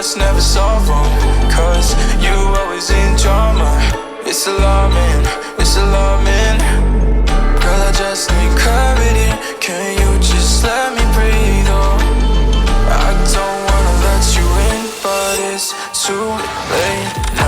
must never solve them, cause you always in drama. It's alarming, it's alarming. Girl, I just need clarity. Can you just let me breathe? Oh, I don't wanna let you in, but it's too late now.